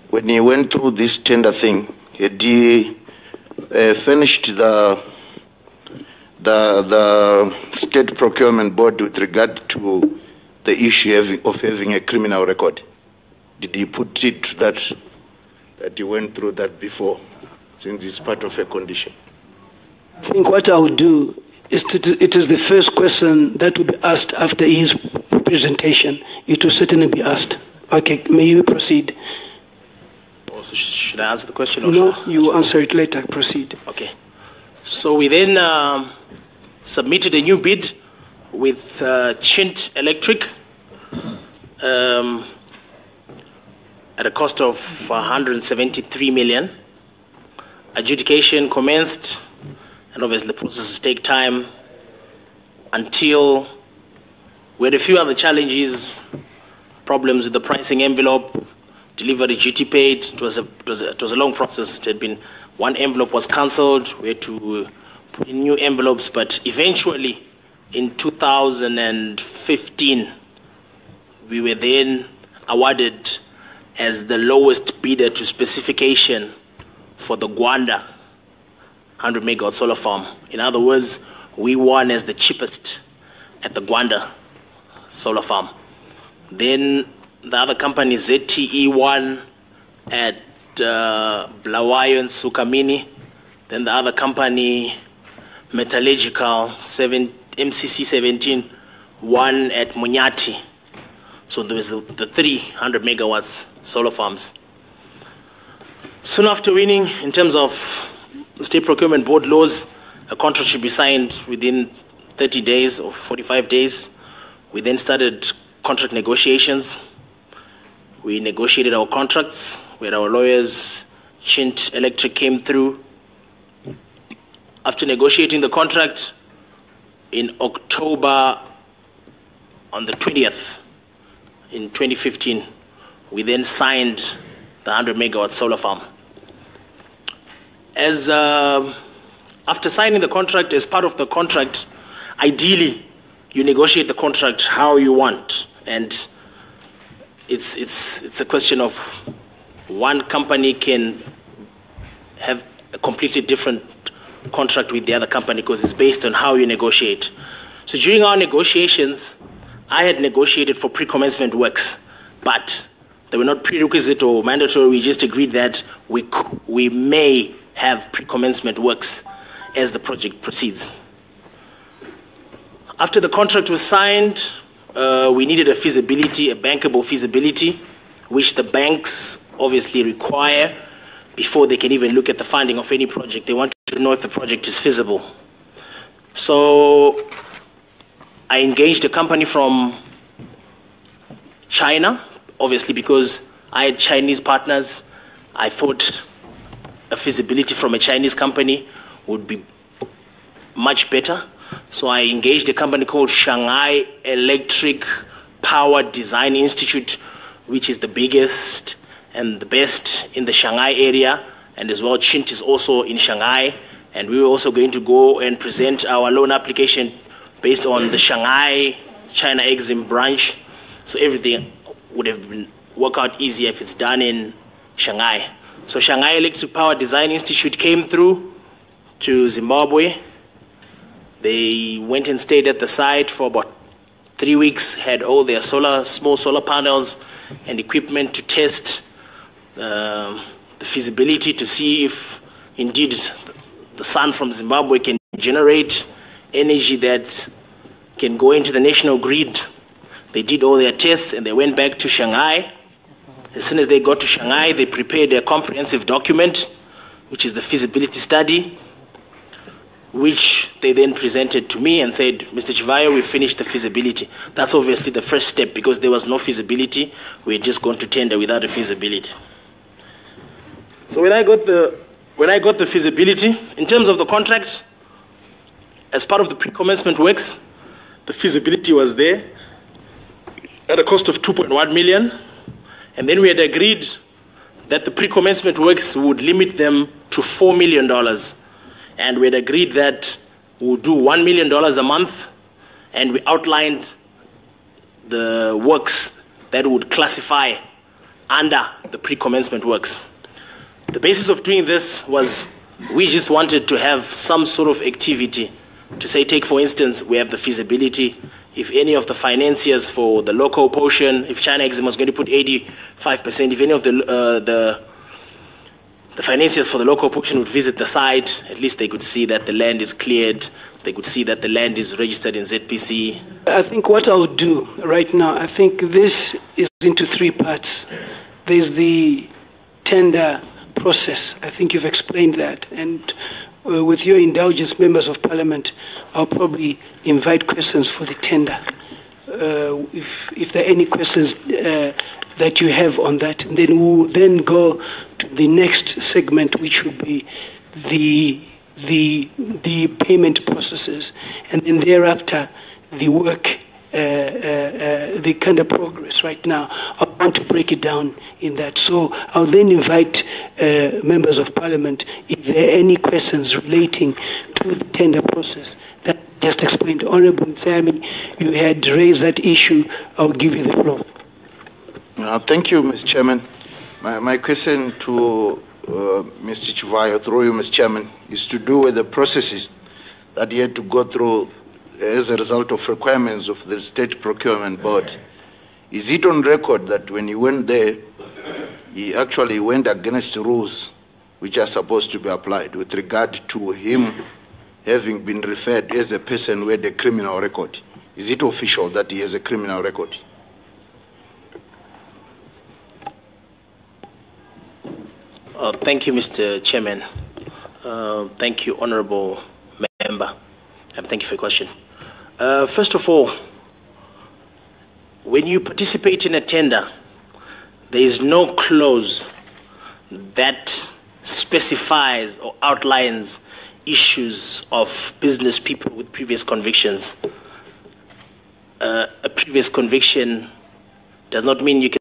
when he went through this tender thing, had he furnished the State Procurement Board with regard to the issue of having a criminal record? Did he put it that he went through that before, since it's part of a condition? I think what I would do is it is the first question that will be asked after his presentation. It will certainly be asked. Okay, may you proceed? Also, should I answer the question? Or No, you answer it later. Proceed. Okay. So we then submitted a new bid with Chint Electric at a cost of 173 million. Adjudication commenced, and obviously the processes take time until we had a few other challenges, problems with the pricing envelope, delivery duty paid. It was a long process. It had been, one envelope was cancelled. We had to put in new envelopes, but eventually in 2015 we were then awarded as the lowest bidder to specification for the Gwanda 100 megawatt solar farm. In other words, we won as the cheapest at the Gwanda solar farm. Then the other company, ZTE, won at Blawayo and Sukamini. Then the other company, Metallurgical, MCC 17, won at Munyati. So there was the 300 megawatts solar farms. Soon after winning, in terms of the State Procurement Board laws, a contract should be signed within 30 days or 45 days. We then started contract negotiations. We negotiated our contracts with our lawyers. Chint Electric came through. After negotiating the contract, in October, on the 20th, in 2015, we then signed the 100 megawatt solar farm. After signing the contract, as part of the contract, ideally you negotiate the contract how you want, and it's a question of one company can have a completely different contract with the other company because it's based on how you negotiate. So during our negotiations, I had negotiated for pre-commencement works, but they were not prerequisite or mandatory. We just agreed that we may have pre-commencement works as the project proceeds. After the contract was signed, we needed a feasibility, a bankable feasibility, which the banks obviously require before they can even look at the funding of any project. They want to know if the project is feasible. So I engaged a company from China, obviously because I had Chinese partners. I thought a feasibility from a Chinese company would be much better. So I engaged a company called Shanghai Electric Power Design Institute, which is the biggest and the best in the Shanghai area, and as well Chint is also in Shanghai, and we were also going to go and present our loan application based on the Shanghai China Exim branch. So everything would have been work out easier if it's done in Shanghai. So Shanghai Electric Power Design Institute came through to Zimbabwe. They went and stayed at the site for about 3 weeks, had all their small solar panels and equipment to test the feasibility to see if indeed the sun from Zimbabwe can generate energy that can go into the national grid. They did all their tests and they went back to Shanghai. As soon as they got to Shanghai, they prepared a comprehensive document, which is the feasibility study, which they then presented to me and said, Mr. Chivhayo, we finished the feasibility. That's obviously the first step because there was no feasibility. We had just gone to tender without a feasibility. So when I got the feasibility, in terms of the contract, as part of the pre-commencement works, the feasibility was there at a cost of 2.1 million. And then we had agreed that the pre-commencement works would limit them to $4 million. And we had agreed that we would do $1 million a month, and we outlined the works that would classify under the pre-commencement works. The basis of doing this was we just wanted to have some sort of activity to say, take for instance, we have the feasibility. If any of the financiers for the local portion, if China Exim was going to put 85%, if any of the financiers for the local portion would visit the site, at least they could see that the land is cleared, they could see that the land is registered in ZPC. I think what I'll do right now, I think this is into three parts. There's the tender process. I think you've explained that. And with your indulgence, members of parliament, I'll probably invite questions for the tender. If there are any questions that you have on that, then we'll then go to the next segment, which would be the payment processes, and then thereafter the work, the kind of progress right now. I want to break it down in that. So I'll then invite members of parliament if there are any questions relating to the tender process that just explained. Honorable Nsami, you had raised that issue. I'll give you the floor. Thank you, Mr. Chairman. My question to Mr. Chivhayo, through you, Mr. Chairman, is to do with the processes that he had to go through as a result of requirements of the State Procurement Board. Is it on record that when he went there, he actually went against rules which are supposed to be applied with regard to him having been referred as a person with a criminal record? Is it official that he has a criminal record? Thank you, Mr. Chairman. Thank you, Honorable Member. Thank you for your question. First of all, when you participate in a tender, there is no clause that specifies or outlines issues of business people with previous convictions. A previous conviction does not mean you can